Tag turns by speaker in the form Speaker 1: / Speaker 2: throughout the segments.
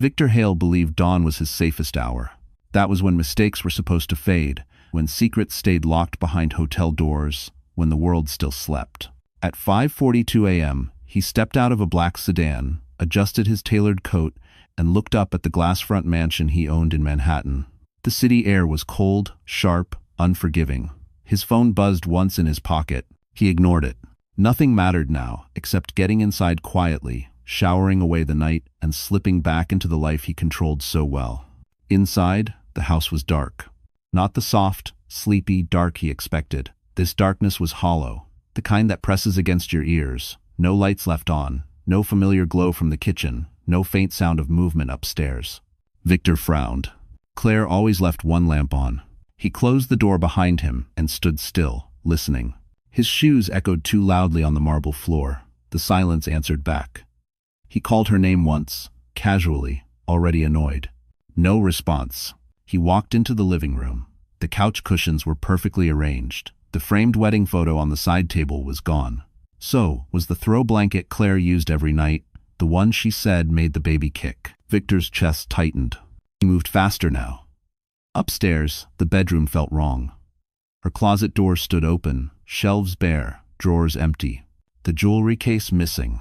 Speaker 1: Victor Hale believed dawn was his safest hour. That was when mistakes were supposed to fade, when secrets stayed locked behind hotel doors, when the world still slept. At 5:42 a.m., he stepped out of a black sedan, adjusted his tailored coat, and looked up at the glass-front mansion he owned in Manhattan. The city air was cold, sharp, unforgiving. His phone buzzed once in his pocket. He ignored it. Nothing mattered now, except getting inside quietly, showering away the night, and slipping back into the life he controlled so well. Inside, the house was dark. Not the soft, sleepy dark he expected. This darkness was hollow, the kind that presses against your ears. No lights left on, no familiar glow from the kitchen, no faint sound of movement upstairs. Victor frowned. Claire always left one lamp on. He closed the door behind him and stood still, listening. His shoes echoed too loudly on the marble floor. The silence answered back. He called her name once, casually, already annoyed. No response. He walked into the living room. The couch cushions were perfectly arranged. The framed wedding photo on the side table was gone. So was the throw blanket Claire used every night, the one she said made the baby kick. Victor's chest tightened. He moved faster now. Upstairs, the bedroom felt wrong. Her closet door stood open, shelves bare, drawers empty, the jewelry case missing.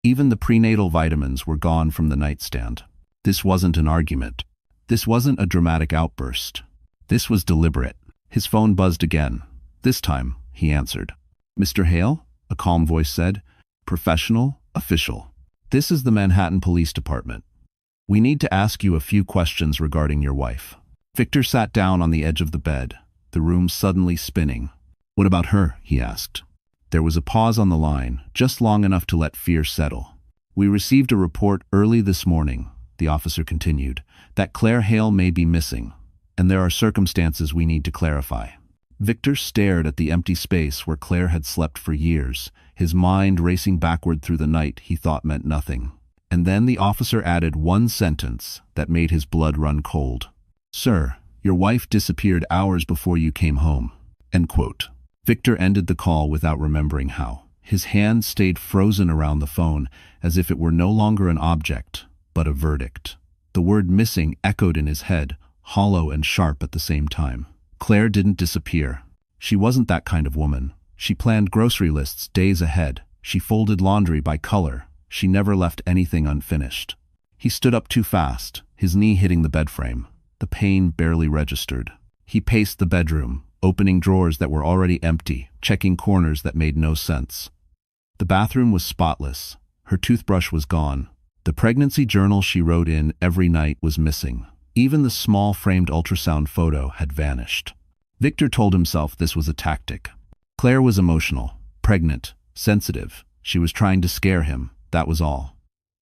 Speaker 1: Even the prenatal vitamins were gone from the nightstand. This wasn't an argument. This wasn't a dramatic outburst. This was deliberate. His phone buzzed again. This time, he answered. "Mr. Hale?" a calm voice said. "Professional, official. This is the Manhattan Police Department. We need to ask you a few questions regarding your wife." Victor sat down on the edge of the bed, the room suddenly spinning. "What about her?" he asked. There was a pause on the line, just long enough to let fear settle. "We received a report early this morning," the officer continued, "that Claire Hale may be missing, and there are circumstances we need to clarify." Victor stared at the empty space where Claire had slept for years, his mind racing backward through the night he thought meant nothing. And then the officer added one sentence that made his blood run cold. "Sir, your wife disappeared hours before you came home." End quote. Victor ended the call without remembering how. His hand stayed frozen around the phone, as if it were no longer an object, but a verdict. The word missing echoed in his head, hollow and sharp at the same time. Claire didn't disappear. She wasn't that kind of woman. She planned grocery lists days ahead. She folded laundry by color. She never left anything unfinished. He stood up too fast, his knee hitting the bed frame. The pain barely registered. He paced the bedroom, opening drawers that were already empty, checking corners that made no sense. The bathroom was spotless. Her toothbrush was gone. The pregnancy journal she wrote in every night was missing. Even the small framed ultrasound photo had vanished. Victor told himself this was a tactic. Claire was emotional, pregnant, sensitive. She was trying to scare him, that was all.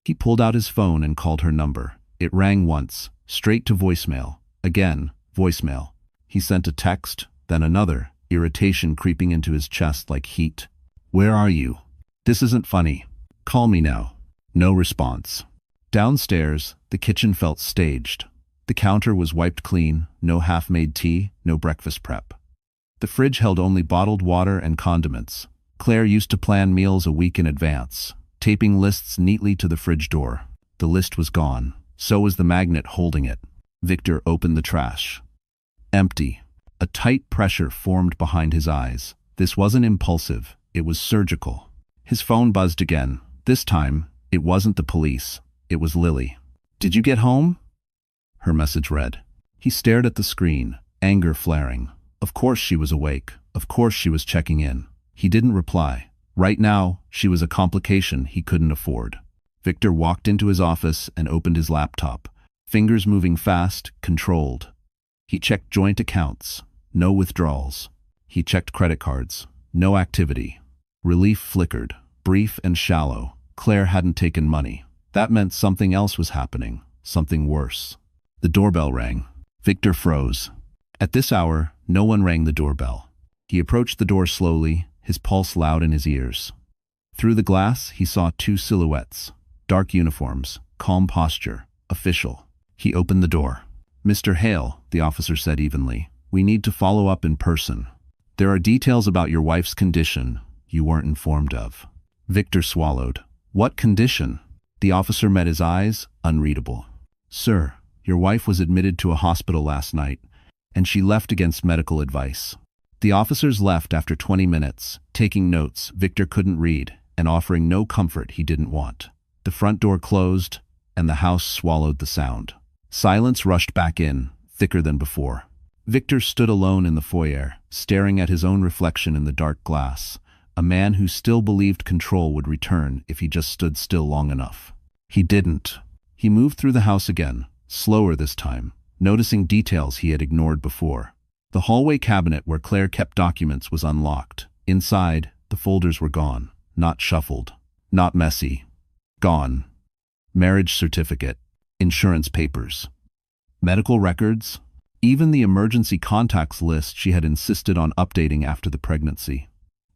Speaker 1: He pulled out his phone and called her number. It rang once, straight to voicemail. Again, voicemail. He sent a text, then another, irritation creeping into his chest like heat. "Where are you? This isn't funny. Call me now." No response. Downstairs, the kitchen felt staged. The counter was wiped clean, no half-made tea, no breakfast prep. The fridge held only bottled water and condiments. Claire used to plan meals a week in advance, taping lists neatly to the fridge door. The list was gone. So was the magnet holding it. Victor opened the trash. Empty. A tight pressure formed behind his eyes. This wasn't impulsive. It was surgical. His phone buzzed again. This time, it wasn't the police. It was Lily. "Did you get home?" Her message read. He stared at the screen, anger flaring. Of course she was awake. Of course she was checking in. He didn't reply. Right now, she was a complication he couldn't afford. Victor walked into his office and opened his laptop, fingers moving fast, controlled. He checked joint accounts. No withdrawals. He checked credit cards. No activity. Relief flickered, brief and shallow. Claire hadn't taken money. That meant something else was happening, something worse. The doorbell rang. Victor froze. At this hour, no one rang the doorbell. He approached the door slowly, his pulse loud in his ears. Through the glass, he saw two silhouettes. Dark uniforms, calm posture, official. He opened the door. "Mr. Hale," the officer said evenly, "we need to follow up in person. There are details about your wife's condition you weren't informed of." Victor swallowed. What condition? The officer met his eyes, unreadable. "Sir, your wife was admitted to a hospital last night, and she left against medical advice." The officers left after 20 minutes, taking notes Victor couldn't read and offering no comfort he didn't want. The front door closed, and the house swallowed the sound. Silence rushed back in, thicker than before. Victor stood alone in the foyer, staring at his own reflection in the dark glass, a man who still believed control would return if he just stood still long enough. He didn't. He moved through the house again, slower this time, noticing details he had ignored before. The hallway cabinet where Claire kept documents was unlocked. Inside, the folders were gone, not shuffled, not messy. Gone. Marriage certificate, insurance papers, medical records, even the emergency contacts list she had insisted on updating after the pregnancy.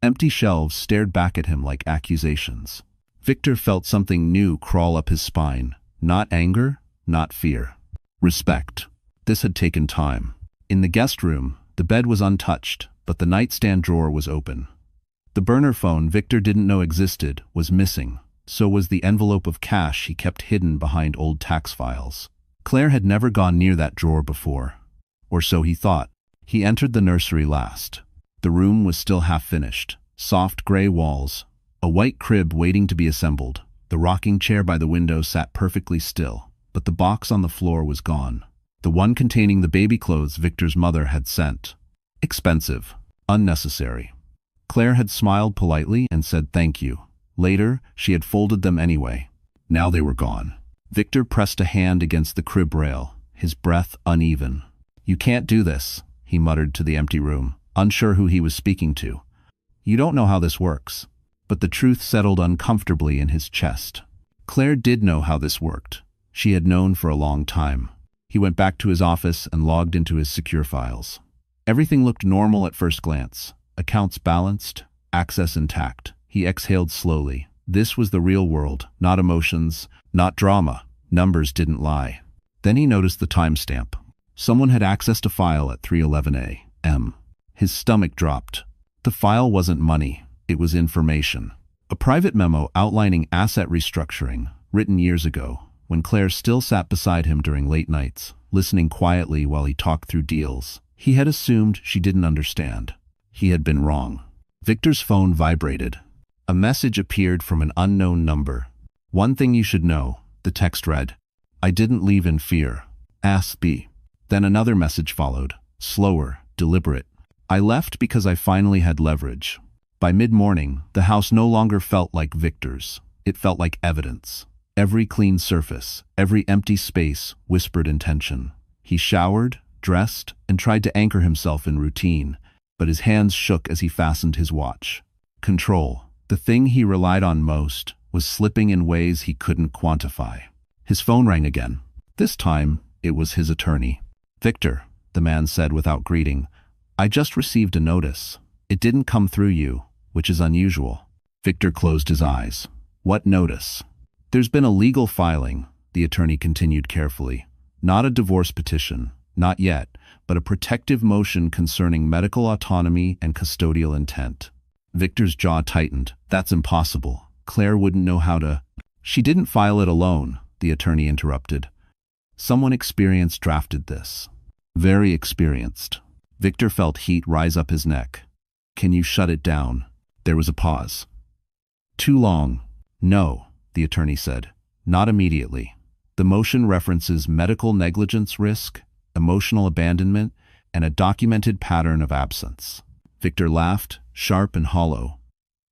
Speaker 1: Empty shelves stared back at him like accusations. Victor felt something new crawl up his spine. Not anger, not fear. Respect. This had taken time. In the guest room, the bed was untouched, but the nightstand drawer was open. The burner phone Victor didn't know existed was missing. So was the envelope of cash he kept hidden behind old tax files. Claire had never gone near that drawer before. Or so he thought. He entered the nursery last. The room was still half finished. Soft gray walls, a white crib waiting to be assembled. The rocking chair by the window sat perfectly still, but the box on the floor was gone. The one containing the baby clothes Victor's mother had sent. Expensive. Unnecessary. Claire had smiled politely and said thank you. Later, she had folded them anyway. Now they were gone. Victor pressed a hand against the crib rail, his breath uneven. "You can't do this," he muttered to the empty room, unsure who he was speaking to. "You don't know how this works." But the truth settled uncomfortably in his chest. Claire did know how this worked. She had known for a long time. He went back to his office and logged into his secure files. Everything looked normal at first glance. Accounts balanced, access intact. He exhaled slowly. This was the real world, not emotions, not drama. Numbers didn't lie. Then he noticed the timestamp. Someone had accessed a file at 3:11 a.m. His stomach dropped. The file wasn't money, it was information. A private memo outlining asset restructuring, written years ago, when Claire still sat beside him during late nights, listening quietly while he talked through deals. He had assumed she didn't understand. He had been wrong. Victor's phone vibrated. A message appeared from an unknown number. "One thing you should know," the text read. "I didn't leave in fear. Ask B." Then another message followed, slower, deliberate. "I left because I finally had leverage." By mid-morning, the house no longer felt like Victor's. It felt like evidence. Every clean surface, every empty space whispered intention. He showered, dressed, and tried to anchor himself in routine, but his hands shook as he fastened his watch. Control. The thing he relied on most was slipping in ways he couldn't quantify. His phone rang again. This time, it was his attorney. "Victor," the man said without greeting, "I just received a notice. It didn't come through you, which is unusual." Victor closed his eyes. "What notice?" "There's been a legal filing," the attorney continued carefully. "Not a divorce petition, not yet, but a protective motion concerning medical autonomy and custodial intent." Victor's jaw tightened. "That's impossible. Claire wouldn't know how to—" "She didn't file it alone," the attorney interrupted. "Someone experienced drafted this." "Very experienced." Victor felt heat rise up his neck. "Can you shut it down?" There was a pause. "Too long." "No," the attorney said. "Not immediately. The motion references medical negligence risk, emotional abandonment, and a documented pattern of absence." Victor laughed, sharp and hollow.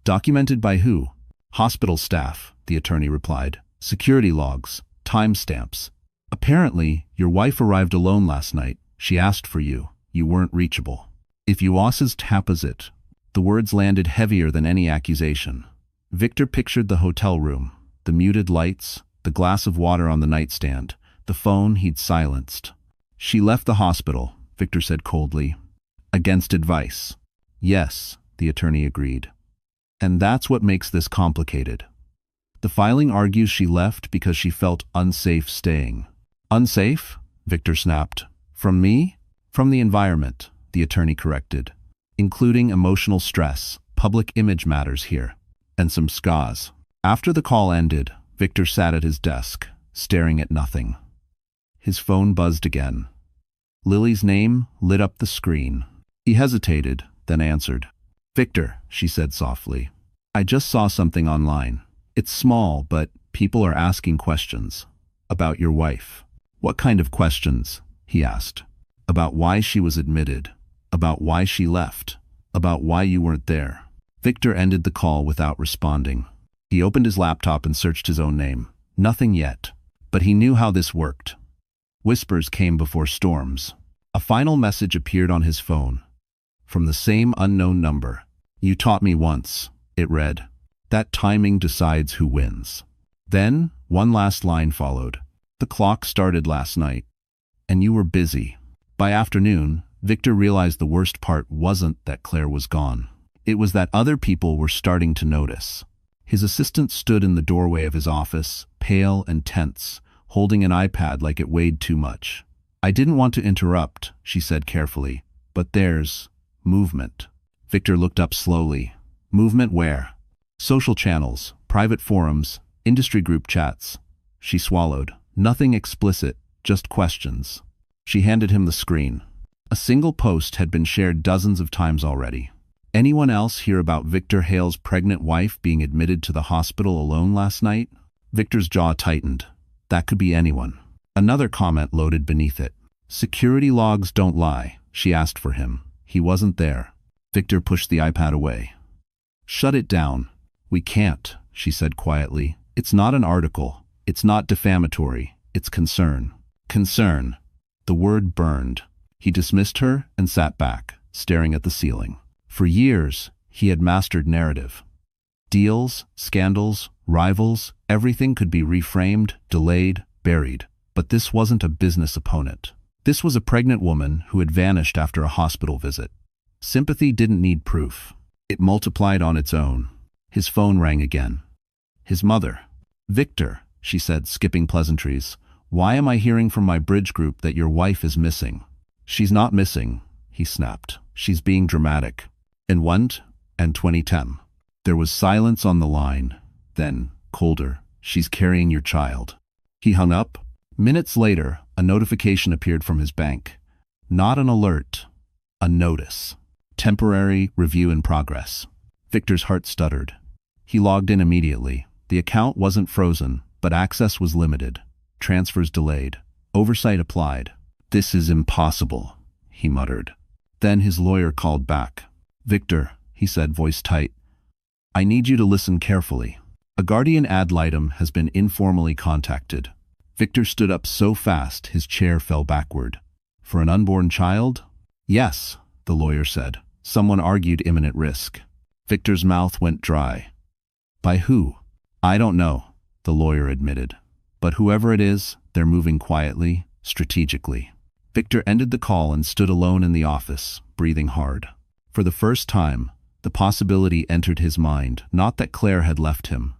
Speaker 1: "Documented by who?" "Hospital staff," the attorney replied. "Security logs, timestamps. Apparently, your wife arrived alone last night. She asked for you. You weren't reachable. If you was tapazit." The words landed heavier than any accusation. Victor pictured the hotel room, the muted lights, the glass of water on the nightstand, the phone he'd silenced. "She left the hospital," Victor said coldly. "Against advice." "Yes," the attorney agreed. "And that's what makes this complicated. The filing argues she left because she felt unsafe staying." "Unsafe?" Victor snapped. "From me?" "From the environment," the attorney corrected. "Including emotional stress, public image matters here, and some scars." After the call ended, Victor sat at his desk, staring at nothing. His phone buzzed again. Lily's name lit up the screen. He hesitated, then answered. "Victor," she said softly. "I just saw something online. It's small, but people are asking questions. About your wife." "What kind of questions?" he asked. "About why she was admitted. About why she left. About why you weren't there." Victor ended the call without responding. He opened his laptop and searched his own name. Nothing yet. But he knew how this worked. Whispers came before storms. A final message appeared on his phone. From the same unknown number. "You taught me once," it read. "That timing decides who wins." Then, one last line followed. "The clock started last night. And you were busy." By afternoon, Victor realized the worst part wasn't that Claire was gone. It was that other people were starting to notice. His assistant stood in the doorway of his office, pale and tense, holding an iPad like it weighed too much. "I didn't want to interrupt," she said carefully, "but there's movement." Victor looked up slowly. "Movement where?" "Social channels, private forums, industry group chats." She swallowed. Nothing explicit, just questions. She handed him the screen. A single post had been shared dozens of times already. "Anyone else hear about Victor Hale's pregnant wife being admitted to the hospital alone last night?" Victor's jaw tightened. That could be anyone. Another comment loaded beneath it. "Security logs don't lie," she asked for him. He wasn't there. Victor pushed the iPad away. "Shut it down." "We can't," she said quietly. "It's not an article. It's not defamatory. It's concern." Concern. The word burned. He dismissed her and sat back, staring at the ceiling. For years, he had mastered narrative. Deals, scandals, rivals, everything could be reframed, delayed, buried. But this wasn't a business opponent. This was a pregnant woman who had vanished after a hospital visit. Sympathy didn't need proof. It multiplied on its own. His phone rang again. His mother. "Victor," she said, skipping pleasantries, "why am I hearing from my bridge group that your wife is missing?" "She's not missing," he snapped. "She's being dramatic." "And went?" "And 2010. There was silence on the line. Then, colder, "She's carrying your child." He hung up. Minutes later, a notification appeared from his bank. Not an alert, a notice. "Temporary review in progress." Victor's heart stuttered. He logged in immediately. The account wasn't frozen, but access was limited. Transfers delayed. Oversight applied. "This is impossible," he muttered. Then his lawyer called back. "Victor," he said, voice tight, "I need you to listen carefully. A guardian ad litem has been informally contacted." Victor stood up so fast his chair fell backward. "For an unborn child?" "Yes," the lawyer said. Someone argued imminent risk. Victor's mouth went dry. "By who?" "I don't know," the lawyer admitted. "But whoever it is, they're moving quietly, strategically." Victor ended the call and stood alone in the office, breathing hard. For the first time, the possibility entered his mind, not that Claire had left him,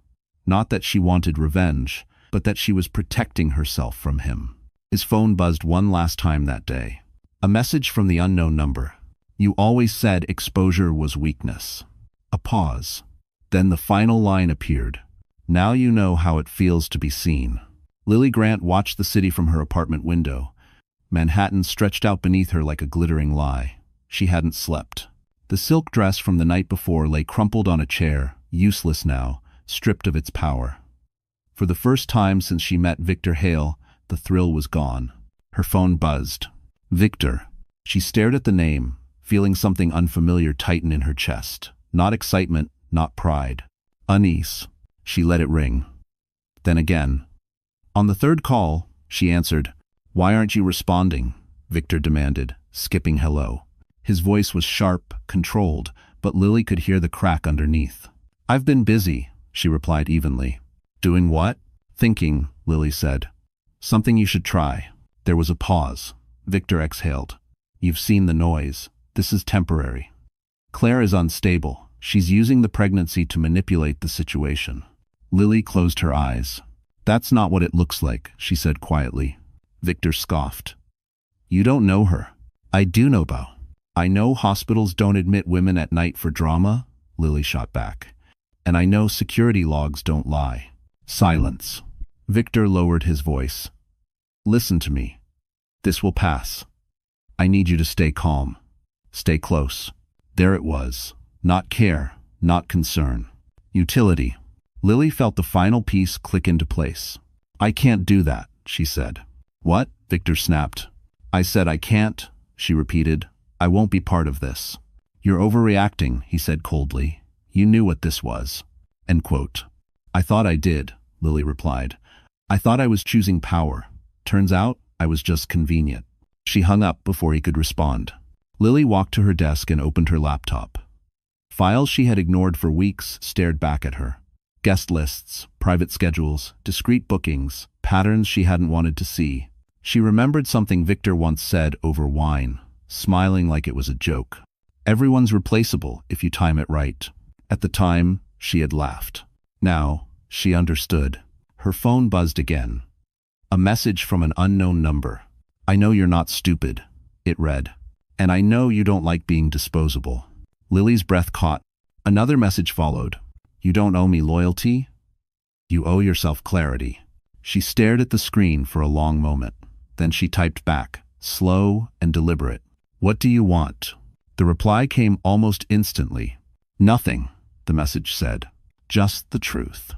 Speaker 1: not that she wanted revenge, but that she was protecting herself from him. His phone buzzed one last time that day. A message from the unknown number. "You always said exposure was weakness." A pause. Then the final line appeared. "Now you know how it feels to be seen." Lily Grant watched the city from her apartment window. Manhattan stretched out beneath her like a glittering lie. She hadn't slept. The silk dress from the night before lay crumpled on a chair, useless now, stripped of its power. For the first time since she met Victor Hale, the thrill was gone. Her phone buzzed. "Victor." She stared at the name, feeling something unfamiliar tighten in her chest. Not excitement, not pride. Unease. She let it ring. Then again. On the third call, she answered. "Why aren't you responding?" Victor demanded, skipping hello. His voice was sharp, controlled, but Lily could hear the crack underneath. "I've been busy," she replied evenly. "Doing what?" "Thinking," Lily said. "Something you should try." There was a pause. Victor exhaled. "You've seen the noise. This is temporary. Claire is unstable. She's using the pregnancy to manipulate the situation." Lily closed her eyes. "That's not what it looks like," she said quietly. Victor scoffed. "You don't know her." "I do know Bao. I know hospitals don't admit women at night for drama," Lily shot back. "And I know security logs don't lie." Silence. Victor lowered his voice. Listen to me. This will pass. I need you to stay calm. Stay close. There it was. Not care, not concern. Utility. Lily felt the final piece click into place. I can't do that, she said. What? Victor snapped. I said I can't, she repeated. I won't be part of this. You're overreacting, he said coldly. You knew what this was. End quote. I thought I did, Lily replied. I thought I was choosing power. Turns out, I was just convenient. She hung up before he could respond. Lily walked to her desk and opened her laptop. Files she had ignored for weeks stared back at her. Guest lists, private schedules, discreet bookings, patterns she hadn't wanted to see. She remembered something Victor once said over wine, smiling like it was a joke. Everyone's replaceable if you time it right. At the time, she had laughed. Now, she understood. Her phone buzzed again. A message from an unknown number. I know you're not stupid, it read. And I know you don't like being disposable. Lily's breath caught. Another message followed. You don't owe me loyalty. You owe yourself clarity. She stared at the screen for a long moment. Then she typed back, slow and deliberate. What do you want? The reply came almost instantly. Nothing, the message said. Just the truth.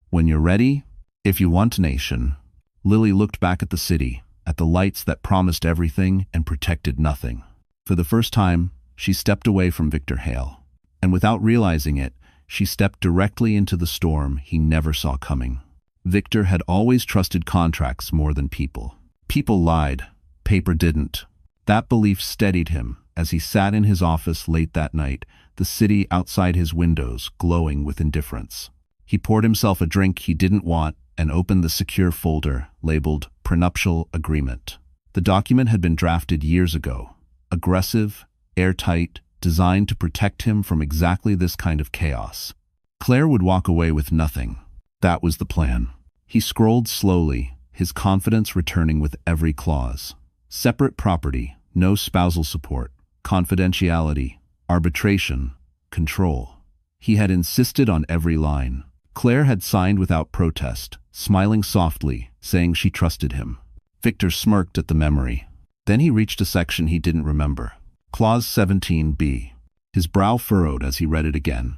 Speaker 1: When you're ready, if you want nation. Lily looked back at the city, at the lights that promised everything and protected nothing. For the first time, she stepped away from Victor Hale. And without realizing it, she stepped directly into the storm he never saw coming. Victor had always trusted contracts more than people. People lied. Paper didn't. That belief steadied him as he sat in his office late that night, the city outside his windows glowing with indifference. He poured himself a drink he didn't want and opened the secure folder labeled Prenuptial Agreement. The document had been drafted years ago. Aggressive, airtight, designed to protect him from exactly this kind of chaos. Claire would walk away with nothing. That was the plan. He scrolled slowly, his confidence returning with every clause. Separate property, no spousal support, confidentiality, arbitration, control. He had insisted on every line. Claire had signed without protest, smiling softly, saying she trusted him. Victor smirked at the memory. Then he reached a section he didn't remember. Clause 17b. His brow furrowed as he read it again.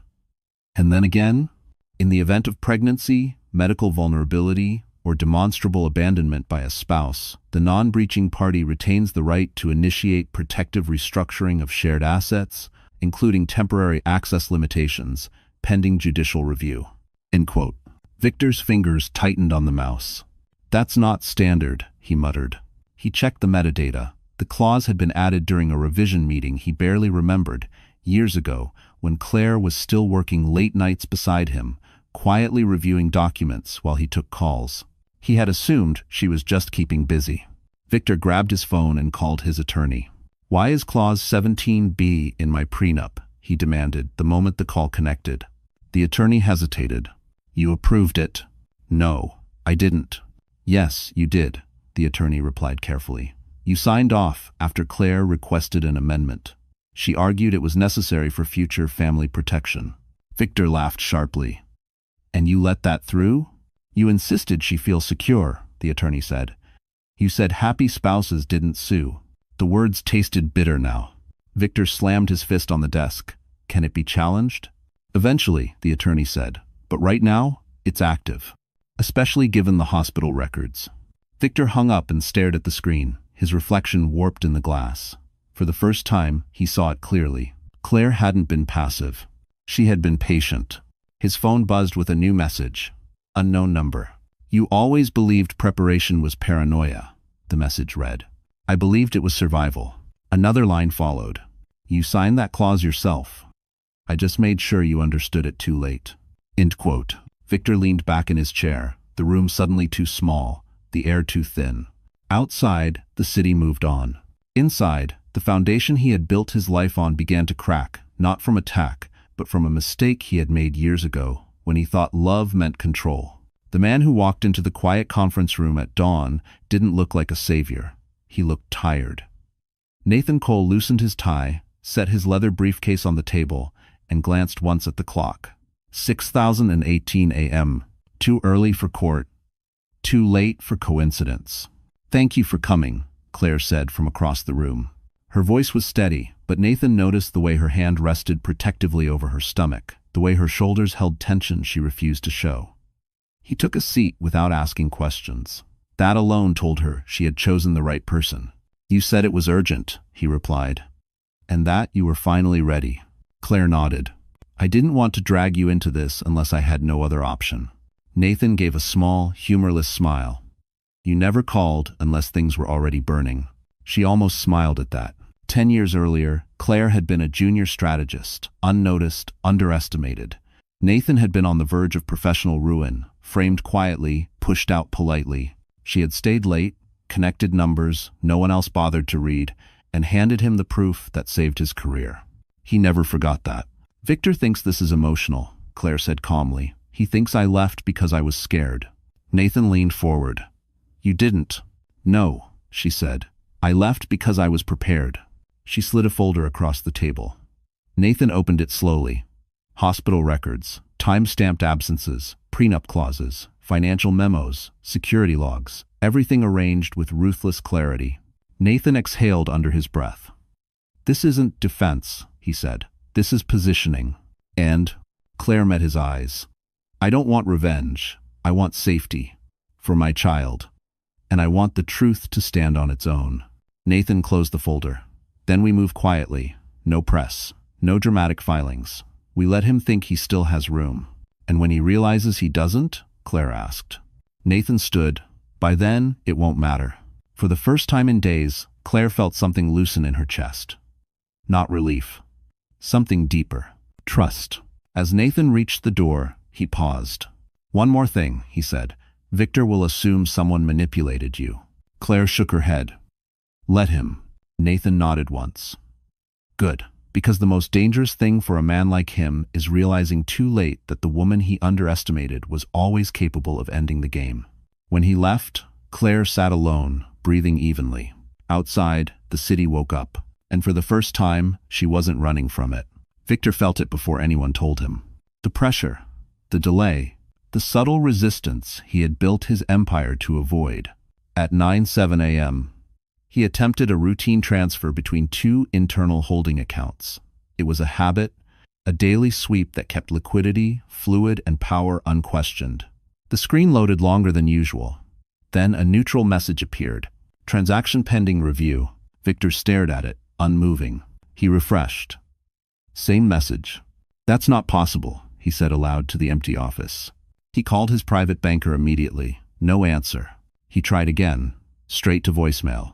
Speaker 1: And then again? In the event of pregnancy, medical vulnerability, or demonstrable abandonment by a spouse, the non-breaching party retains the right to initiate protective restructuring of shared assets, including temporary access limitations, pending judicial review. End quote. Victor's fingers tightened on the mouse. That's not standard, he muttered. He checked the metadata. The clause had been added during a revision meeting he barely remembered, years ago, when Claire was still working late nights beside him, quietly reviewing documents while he took calls. He had assumed she was just keeping busy. Victor grabbed his phone and called his attorney. Why is Clause 17b in my prenup? He demanded the moment the call connected. The attorney hesitated. You approved it. No, I didn't. Yes, you did, the attorney replied carefully. You signed off after Claire requested an amendment. She argued it was necessary for future family protection. Victor laughed sharply. And you let that through? You insisted she feel secure, the attorney said. You said happy spouses didn't sue. The words tasted bitter now. Victor slammed his fist on the desk. Can it be challenged? Eventually, the attorney said. But right now, it's active. Especially given the hospital records. Victor hung up and stared at the screen, his reflection warped in the glass. For the first time, he saw it clearly. Claire hadn't been passive. She had been patient. His phone buzzed with a new message. Unknown number. You always believed preparation was paranoia, the message read. I believed it was survival. Another line followed. You signed that clause yourself. I just made sure you understood it too late. End quote. Victor leaned back in his chair, the room suddenly too small, the air too thin. Outside, the city moved on. Inside, the foundation he had built his life on began to crack, not from attack, but from a mistake he had made years ago, when he thought love meant control. The man who walked into the quiet conference room at dawn didn't look like a savior. He looked tired. Nathan Cole loosened his tie, set his leather briefcase on the table, and glanced once at the clock. 6:18 a.m. Too early for court. Too late for coincidence. "Thank you for coming," Claire said from across the room. Her voice was steady, but Nathan noticed the way her hand rested protectively over her stomach, the way her shoulders held tension she refused to show. He took a seat without asking questions. That alone told her she had chosen the right person. "You said it was urgent," he replied. "And that you were finally ready." Claire nodded. "I didn't want to drag you into this unless I had no other option." Nathan gave a small, humorless smile. "You never called unless things were already burning." She almost smiled at that. 10 years earlier, Claire had been a junior strategist, unnoticed, underestimated. Nathan had been on the verge of professional ruin, framed quietly, pushed out politely. She had stayed late, connected numbers no one else bothered to read, and handed him the proof that saved his career. He never forgot that. "Victor thinks this is emotional," Claire said calmly. "He thinks I left because I was scared." Nathan leaned forward. "You didn't." "No," she said. "I left because I was prepared." She slid a folder across the table. Nathan opened it slowly. Hospital records, time-stamped absences, prenup clauses, financial memos, security logs, everything arranged with ruthless clarity. Nathan exhaled under his breath. "This isn't defense," he said. "This is positioning." And Claire met his eyes. "I don't want revenge. I want safety. For my child. And I want the truth to stand on its own." Nathan closed the folder. "Then we move quietly. No press. No dramatic filings. We let him think he still has room." "And when he realizes he doesn't?" Claire asked. Nathan stood. "By then, it won't matter." For the first time in days, Claire felt something loosen in her chest. Not relief. Something deeper. Trust. As Nathan reached the door, he paused. "One more thing," he said. "Victor will assume someone manipulated you." Claire shook her head. "Let him." Nathan nodded once. "Good. Because the most dangerous thing for a man like him is realizing too late that the woman he underestimated was always capable of ending the game." When he left, Claire sat alone, breathing evenly. Outside, the city woke up, and for the first time, she wasn't running from it. Victor felt it before anyone told him. The pressure, the delay, the subtle resistance he had built his empire to avoid. At 9:07 a.m., he attempted a routine transfer between two internal holding accounts. It was a habit, a daily sweep that kept liquidity, fluid, and power unquestioned. The screen loaded longer than usual. Then a neutral message appeared. "Transaction pending review." Victor stared at it, unmoving. He refreshed. Same message. "That's not possible," he said aloud to the empty office. He called his private banker immediately. No answer. He tried again, straight to voicemail.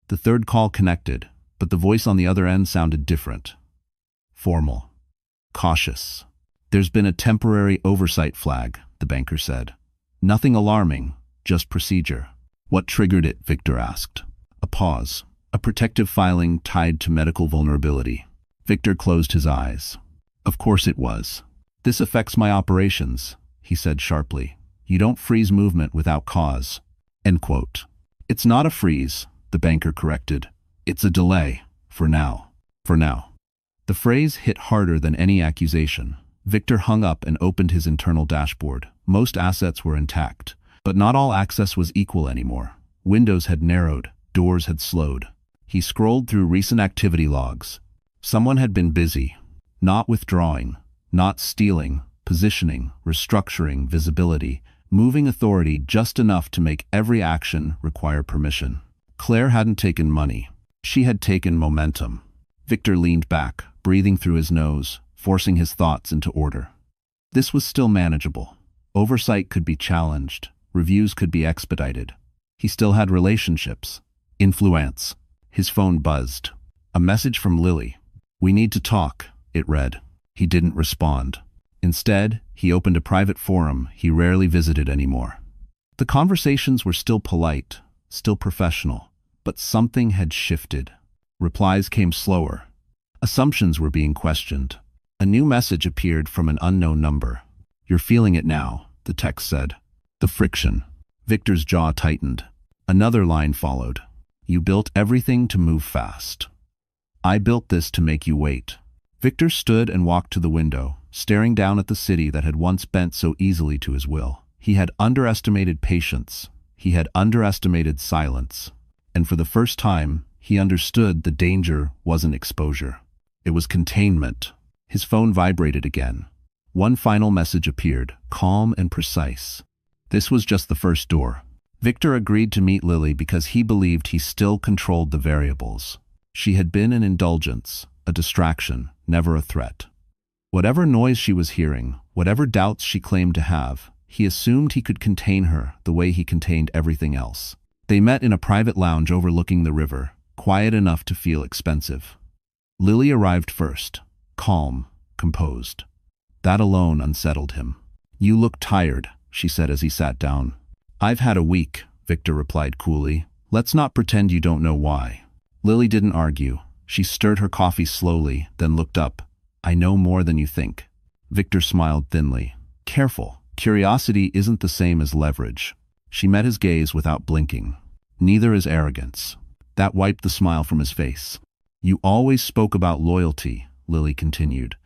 Speaker 1: The third call connected, but the voice on the other end sounded different. Formal. Cautious. "There's been a temporary oversight flag," the banker said. "Nothing alarming, just procedure." "What triggered it?" Victor asked. A pause. "A protective filing tied to medical vulnerability." Victor closed his eyes. "Of course it was." "This affects my operations," he said sharply. "You don't freeze movement without cause." End quote. "It's not a freeze," the banker corrected. "It's a delay. For now." For now. The phrase hit harder than any accusation. Victor hung up and opened his internal dashboard. Most assets were intact, but not all access was equal anymore. Windows had narrowed, doors had slowed. He scrolled through recent activity logs. Someone had been busy. Not withdrawing, not stealing, positioning, restructuring, visibility, moving authority just enough to make every action require permission. Claire hadn't taken money. She had taken momentum. Victor leaned back, breathing through his nose, forcing his thoughts into order. This was still manageable. Oversight could be challenged. Reviews could be expedited. He still had relationships. Influence. His phone buzzed. A message from Lily. "We need to talk," it read. He didn't respond. Instead, he opened a private forum he rarely visited anymore. The conversations were still polite, still professional, but something had shifted. Replies came slower. Assumptions were being questioned. A new message appeared from an unknown number. "You're feeling it now," the text said. The friction. Victor's jaw tightened. Another line followed. "You built everything to move fast. I built this to make you wait." Victor stood and walked to the window, staring down at the city that had once bent so easily to his will. He had underestimated patience. He had underestimated silence, and for the first time, he understood the danger wasn't exposure. It was containment. His phone vibrated again. One final message appeared, calm and precise. This was just the first door. Victor agreed to meet Lily because he believed he still controlled the variables. She had been an indulgence, a distraction, never a threat. Whatever noise she was hearing, whatever doubts she claimed to have, he assumed he could contain her the way he contained everything else. They met in a private lounge overlooking the river, quiet enough to feel expensive. Lily arrived first, calm, composed. That alone unsettled him. "You look tired," she said as he sat down. "I've had a week," Victor replied coolly. "Let's not pretend you don't know why." Lily didn't argue. She stirred her coffee slowly, then looked up. "I know more than you think." Victor smiled thinly. "Careful. Curiosity isn't the same as leverage." She met his gaze without blinking. "Neither is arrogance." That wiped the smile from his face. "You always spoke about loyalty," Lily continued.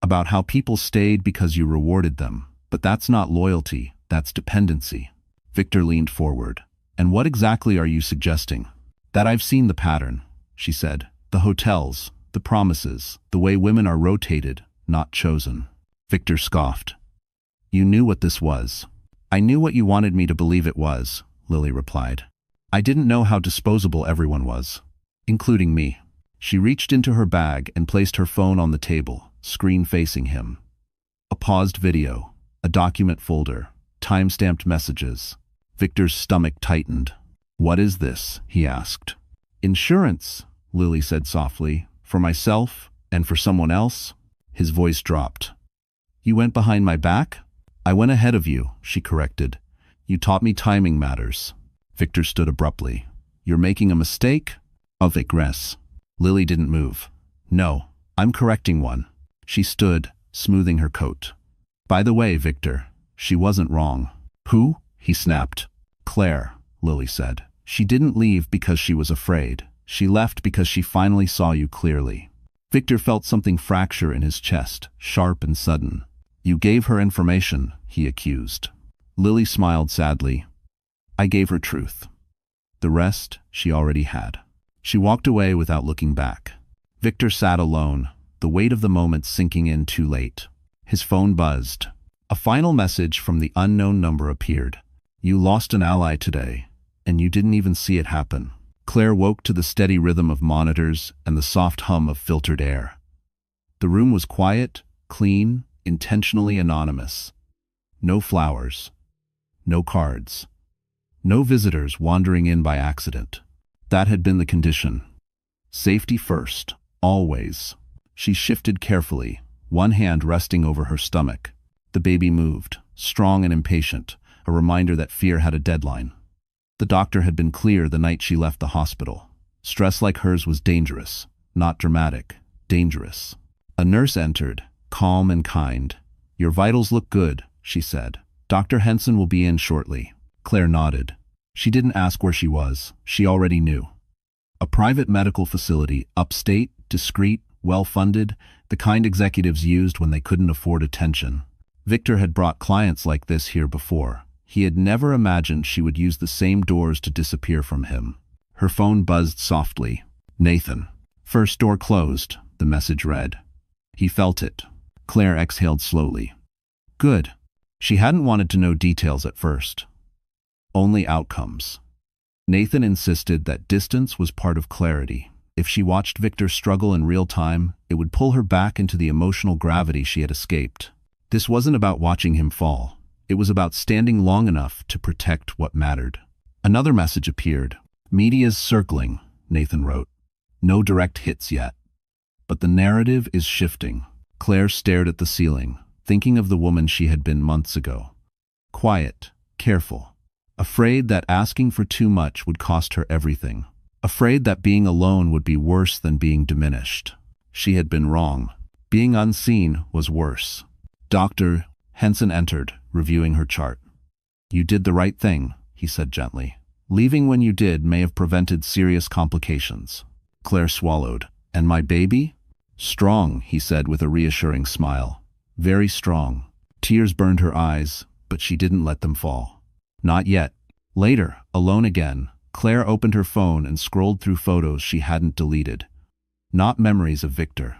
Speaker 1: "About how people stayed because you rewarded them. But that's not loyalty, that's dependency." Victor leaned forward. "And what exactly are you suggesting?" "That I've seen the pattern," she said. "The hotels, the promises, the way women are rotated, not chosen." Victor scoffed. "You knew what this was." "I knew what you wanted me to believe it was," Lily replied. "I didn't know how disposable everyone was, including me." She reached into her bag and placed her phone on the table, screen facing him. A paused video, a document folder, time-stamped messages. Victor's stomach tightened. "What is this?" he asked. "Insurance," Lily said softly. "For myself and for someone else." His voice dropped. "You went behind my back?" "I went ahead of you," she corrected. "You taught me timing matters." Victor stood abruptly. "You're making a mistake?" "Of regress." Lily didn't move. "No, I'm correcting one." She stood, smoothing her coat. "By the way, Victor, she wasn't wrong." "Who?" he snapped. "Claire," Lily said. "She didn't leave because she was afraid. She left because she finally saw you clearly." Victor felt something fracture in his chest, sharp and sudden. "You gave her information," he accused. Lily smiled sadly. "I gave her truth. The rest she already had." She walked away without looking back. Victor sat alone, the weight of the moment sinking in too late. His phone buzzed. A final message from the unknown number appeared. "You lost an ally today, and you didn't even see it happen." Claire woke to the steady rhythm of monitors and the soft hum of filtered air. The room was quiet, clean, intentionally anonymous. No flowers. No cards. No visitors wandering in by accident. That had been the condition. Safety first, always. She shifted carefully, one hand resting over her stomach. The baby moved, strong and impatient, a reminder that fear had a deadline. The doctor had been clear the night she left the hospital. Stress like hers was dangerous, not dramatic, dangerous. A nurse entered, calm and kind. "Your vitals look good," she said. "Dr. Henson will be in shortly." Claire nodded. She didn't ask where she was. She already knew. A private medical facility, upstate, discreet, well-funded, the kind executives used when they couldn't afford attention. Victor had brought clients like this here before. He had never imagined she would use the same doors to disappear from him. Her phone buzzed softly. "Nathan." "First door closed," the message read. He felt it. Claire exhaled slowly. "Good." She hadn't wanted to know details at first. Only outcomes. Nathan insisted that distance was part of clarity. If she watched Victor struggle in real time, it would pull her back into the emotional gravity she had escaped. This wasn't about watching him fall. It was about standing long enough to protect what mattered. Another message appeared. "Media's circling," Nathan wrote. "No direct hits yet. But the narrative is shifting." Claire stared at the ceiling, thinking of the woman she had been months ago. Quiet, careful. Afraid that asking for too much would cost her everything. Afraid that being alone would be worse than being diminished. She had been wrong. Being unseen was worse. Dr. Henson entered, reviewing her chart. "You did the right thing," he said gently. "Leaving when you did may have prevented serious complications." Claire swallowed. "And my baby?" "Strong," he said with a reassuring smile. "Very strong." Tears burned her eyes, but she didn't let them fall. "Not yet." Later, alone again, Claire opened her phone and scrolled through photos she hadn't deleted. Not memories of Victor.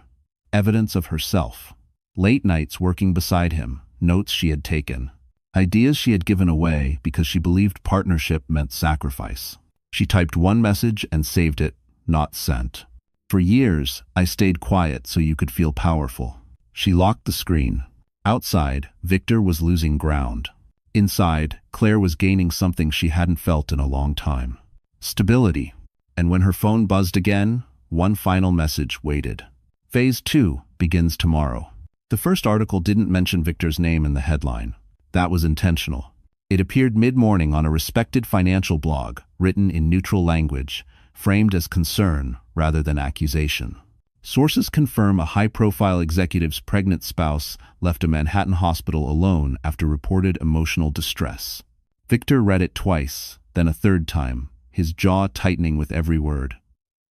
Speaker 1: Evidence of herself. Late nights working beside him, notes she had taken. Ideas she had given away because she believed partnership meant sacrifice. She typed one message and saved it, not sent. For years, I stayed quiet so you could feel powerful. She locked the screen. Outside, Victor was losing ground. Inside, Claire was gaining something she hadn't felt in a long time. Stability. And when her phone buzzed again, one final message waited. Phase 2 begins tomorrow. The first article didn't mention Victor's name in the headline. That was intentional. It appeared mid-morning on a respected financial blog, written in neutral language, framed as concern rather than accusation. Sources confirm a high-profile executive's pregnant spouse left a Manhattan hospital alone after reported emotional distress. Victor read it twice, then a third time, his jaw tightening with every word.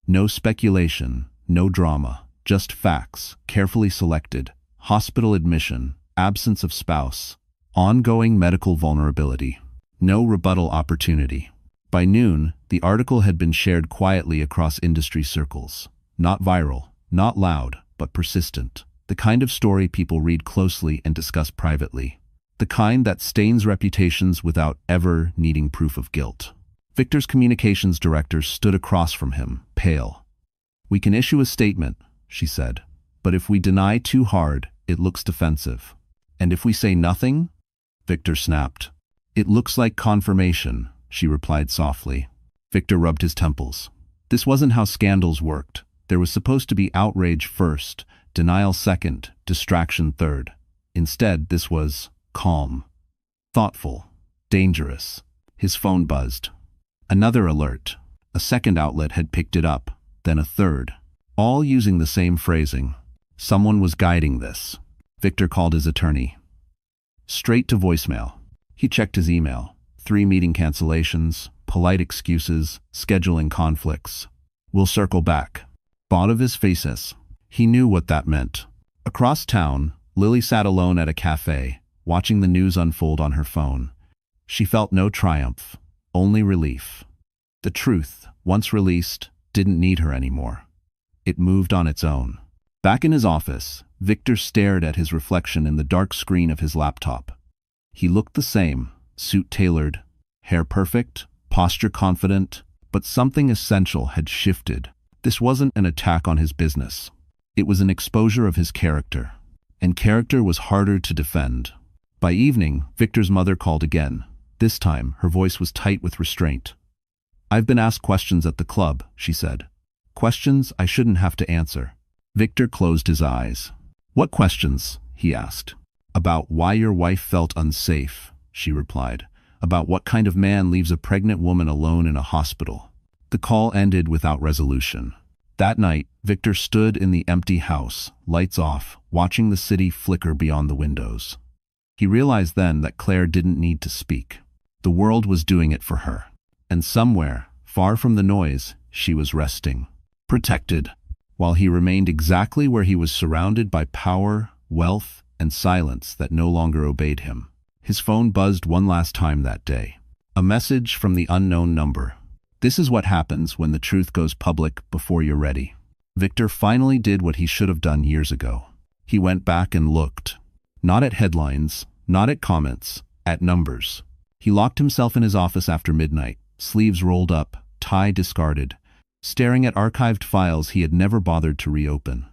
Speaker 1: No speculation, no drama, just facts, carefully selected. Hospital admission, absence of spouse, ongoing medical vulnerability. No rebuttal opportunity. By noon, the article had been shared quietly across industry circles. Not viral, not loud, but persistent. The kind of story people read closely and discuss privately. The kind that stains reputations without ever needing proof of guilt. Victor's communications director stood across from him, pale. "We can issue a statement," she said. "But if we deny too hard, it looks defensive. And if we say nothing?" Victor snapped. "It looks like confirmation," she replied softly. Victor rubbed his temples. This wasn't how scandals worked. There was supposed to be outrage first, denial second, distraction third. Instead, this was calm, thoughtful, dangerous. His phone buzzed. Another alert. A second outlet had picked it up, then a third. All using the same phrasing. Someone was guiding this. Victor called his attorney. Straight to voicemail. He checked his email. 3 meeting cancellations, polite excuses, scheduling conflicts. "We'll circle back." Bought of his faces. He knew what that meant. Across town, Lily sat alone at a cafe, watching the news unfold on her phone. She felt no triumph, only relief. The truth, once released, didn't need her anymore. It moved on its own. Back in his office, Victor stared at his reflection in the dark screen of his laptop. He looked the same, suit tailored, hair perfect, posture confident, but something essential had shifted. This wasn't an attack on his business. It was an exposure of his character. And character was harder to defend. By evening, Victor's mother called again. This time, her voice was tight with restraint. "I've been asked questions at the club," she said. "Questions I shouldn't have to answer." Victor closed his eyes. "What questions?" he asked. "About why your wife felt unsafe," she replied. "About what kind of man leaves a pregnant woman alone in a hospital." The call ended without resolution. That night, Victor stood in the empty house, lights off, watching the city flicker beyond the windows. He realized then that Claire didn't need to speak. The world was doing it for her. And somewhere, far from the noise, she was resting. Protected. While he remained exactly where he was, surrounded by power, wealth, and silence that no longer obeyed him. His phone buzzed one last time that day. A message from the unknown number. "This is what happens when the truth goes public before you're ready." Victor finally did what he should have done years ago. He went back and looked. Not at headlines, not at comments, at numbers. He locked himself in his office after midnight, sleeves rolled up, tie discarded, staring at archived files he had never bothered to reopen.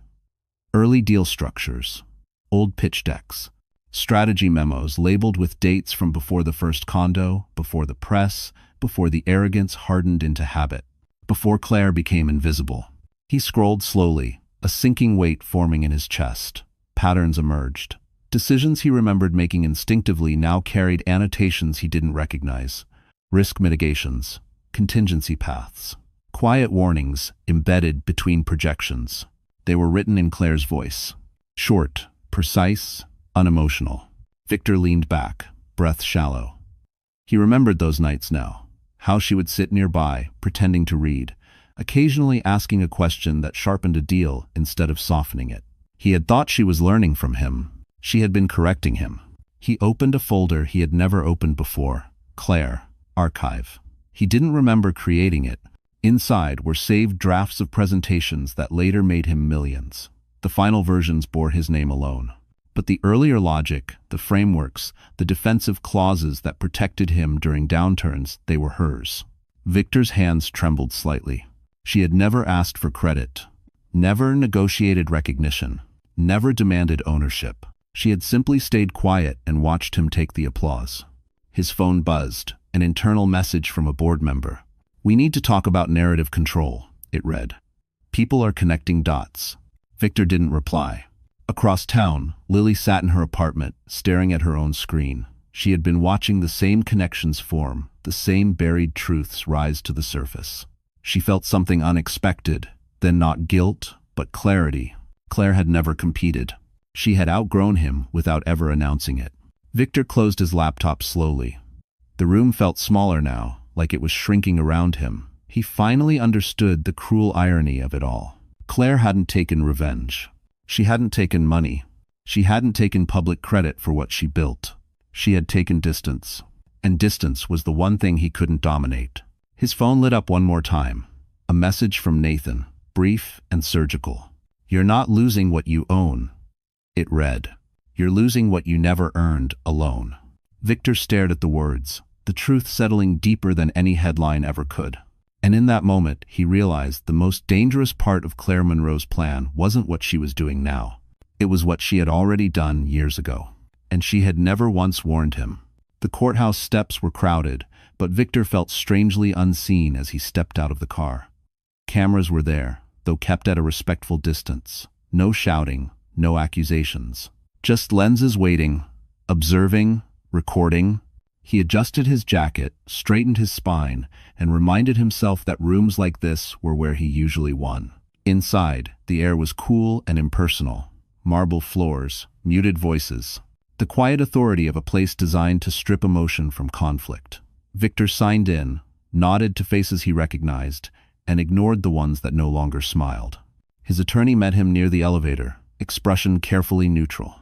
Speaker 1: Early deal structures, old pitch decks, strategy memos labeled with dates from before the first condo, before the press, before the arrogance hardened into habit, before Claire became invisible. He scrolled slowly, a sinking weight forming in his chest. Patterns emerged. Decisions he remembered making instinctively now carried annotations he didn't recognize. Risk mitigations, contingency paths, quiet warnings embedded between projections. They were written in Claire's voice. Short, precise, unemotional. Victor leaned back, breath shallow. He remembered those nights now, how she would sit nearby, pretending to read, occasionally asking a question that sharpened a deal instead of softening it. He had thought she was learning from him. She had been correcting him. He opened a folder he had never opened before. Claire. archive. He didn't remember creating it. Inside were saved drafts of presentations that later made him millions. The final versions bore his name alone. But the earlier logic, the frameworks, the defensive clauses that protected him during downturns, they were hers. Victor's hands trembled slightly. She had never asked for credit, never negotiated recognition, never demanded ownership. She had simply stayed quiet and watched him take the applause. His phone buzzed, an internal message from a board member. "We need to talk about narrative control," it read. "People are connecting dots." Victor didn't reply. Across town, Lily sat in her apartment, staring at her own screen. She had been watching the same connections form, the same buried truths rise to the surface. She felt something unexpected, then not guilt, but clarity. Claire had never competed. She had outgrown him without ever announcing it. Victor closed his laptop slowly. The room felt smaller now, like it was shrinking around him. He finally understood the cruel irony of it all. Claire hadn't taken revenge. She hadn't taken money. She hadn't taken public credit for what she built. She had taken distance. And distance was the one thing he couldn't dominate. His phone lit up one more time. A message from Nathan, brief and surgical. "You're not losing what you own," it read. "You're losing what you never earned alone." Victor stared at the words, the truth settling deeper than any headline ever could. And in that moment, he realized the most dangerous part of Claire Monroe's plan wasn't what she was doing now. It was what she had already done years ago. And she had never once warned him. The courthouse steps were crowded, but Victor felt strangely unseen as he stepped out of the car. Cameras were there, though kept at a respectful distance. No shouting, no accusations. Just lenses waiting, observing, recording. He adjusted his jacket, straightened his spine, and reminded himself that rooms like this were where he usually won. Inside, the air was cool and impersonal. Marble floors, muted voices. The quiet authority of a place designed to strip emotion from conflict. Victor signed in, nodded to faces he recognized, and ignored the ones that no longer smiled. His attorney met him near the elevator, expression carefully neutral.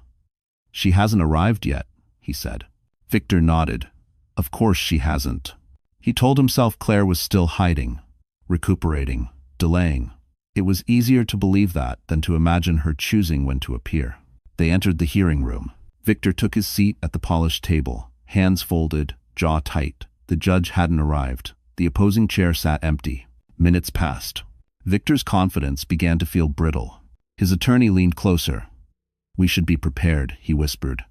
Speaker 1: "She hasn't arrived yet," he said. Victor nodded. Of course she hasn't. He told himself Claire was still hiding, recuperating, delaying. It was easier to believe that than to imagine her choosing when to appear. They entered the hearing room. Victor took his seat at the polished table, hands folded, jaw tight. The judge hadn't arrived. The opposing chair sat empty. Minutes passed. Victor's confidence began to feel brittle. His attorney leaned closer. "We should be prepared," he whispered.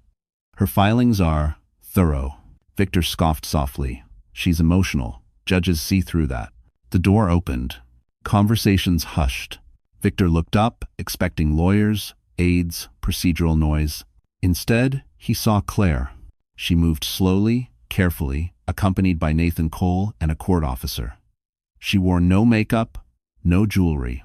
Speaker 1: "Her filings are thorough." Victor scoffed softly. "She's emotional. Judges see through that." The door opened. Conversations hushed. Victor looked up, expecting lawyers, aides, procedural noise. Instead, he saw Claire. She moved slowly, carefully, accompanied by Nathan Cole and a court officer. She wore no makeup, no jewelry.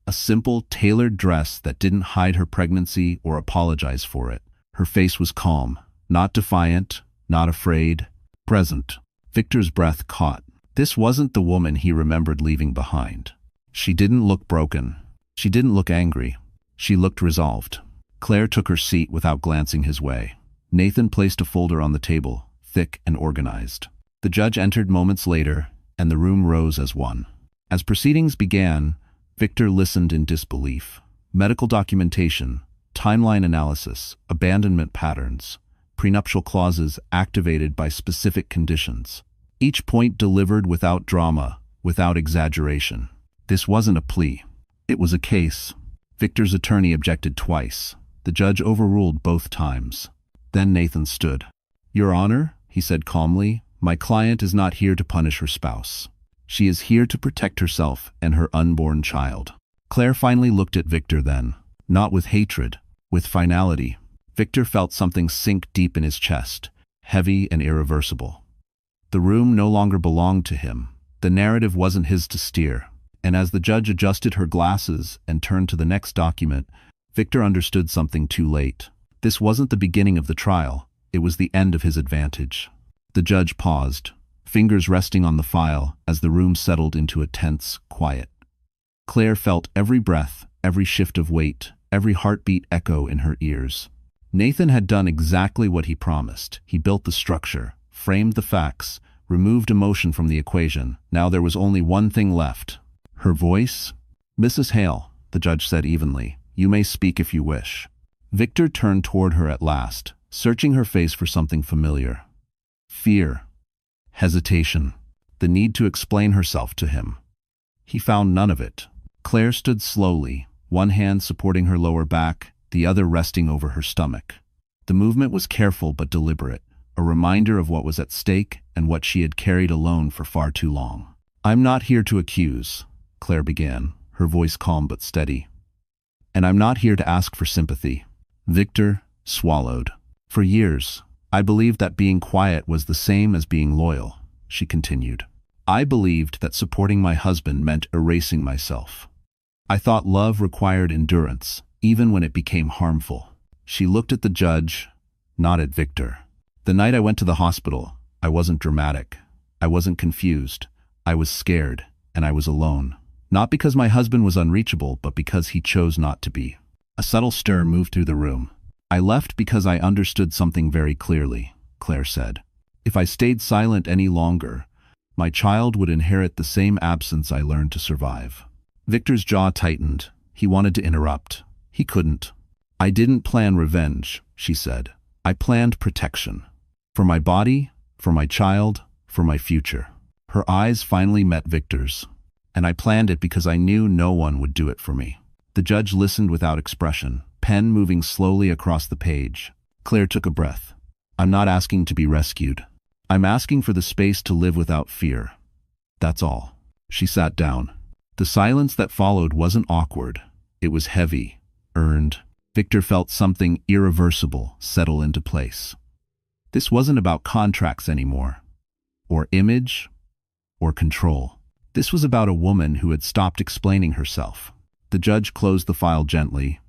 Speaker 1: A simple, tailored dress that didn't hide her pregnancy or apologize for it. Her face was calm, not defiant, not afraid, present. Victor's breath caught. This wasn't the woman he remembered leaving behind. She didn't look broken. She didn't look angry. She looked resolved. Claire took her seat without glancing his way. Nathan placed a folder on the table, thick and organized. The judge entered moments later, and the room rose as one. As proceedings began, Victor listened in disbelief. Medical documentation, timeline analysis, abandonment patterns, prenuptial clauses activated by specific conditions. Each point delivered without drama, without exaggeration. This wasn't a plea. It was a case. Victor's attorney objected twice. The judge overruled both times. Then Nathan stood. "Your Honor," he said calmly, "my client is not here to punish her spouse. She is here to protect herself and her unborn child." Claire finally looked at Victor then, not with hatred, with finality. Victor felt something sink deep in his chest, heavy and irreversible. The room no longer belonged to him. The narrative wasn't his to steer. And as the judge adjusted her glasses and turned to the next document, Victor understood something too late. This wasn't the beginning of the trial. It was the end of his advantage. The judge paused, fingers resting on the file as the room settled into a tense quiet. Claire felt every breath, every shift of weight, every heartbeat echo in her ears. Nathan had done exactly what he promised. He built the structure, framed the facts, removed emotion from the equation. Now there was only one thing left. Her voice? "Mrs. Hale," the judge said evenly, "you may speak if you wish." Victor turned toward her at last, searching her face for something familiar. Fear. Hesitation. The need to explain herself to him. He found none of it. Claire stood slowly, one hand supporting her lower back, the other resting over her stomach. The movement was careful but deliberate, a reminder of what was at stake and what she had carried alone for far too long. "I'm not here to accuse," Claire began, her voice calm but steady. "And I'm not here to ask for sympathy." Victor swallowed. "For years, I believed that being quiet was the same as being loyal," she continued. "I believed that supporting my husband meant erasing myself. I thought love required endurance, even when it became harmful." She looked at the judge, not at Victor. "The night I went to the hospital, I wasn't dramatic. I wasn't confused. I was scared, and I was alone. Not because my husband was unreachable, but because he chose not to be." A subtle stir moved through the room. "I left because I understood something very clearly," Claire said. "If I stayed silent any longer, my child would inherit the same absence I learned to survive." Victor's jaw tightened. He wanted to interrupt. He couldn't. "I didn't plan revenge," she said. "I planned protection. For my body, for my child, for my future." Her eyes finally met Victor's. "And I planned it because I knew no one would do it for me." The judge listened without expression, pen moving slowly across the page. Claire took a breath. "I'm not asking to be rescued. I'm asking for the space to live without fear. That's all." She sat down. The silence that followed wasn't awkward. It was heavy, earned. Victor felt something irreversible settle into place. This wasn't about contracts anymore, or image, or control. This was about a woman who had stopped explaining herself. The judge closed the file gently.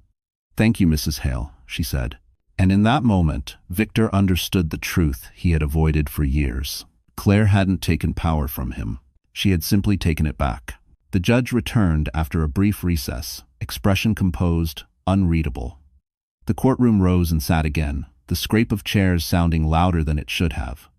Speaker 1: "Thank you, Mrs. Hale," she said. And in that moment, Victor understood the truth he had avoided for years. Claire hadn't taken power from him. She had simply taken it back. The judge returned after a brief recess, expression composed, unreadable. The courtroom rose and sat again, the scrape of chairs sounding louder than it should have.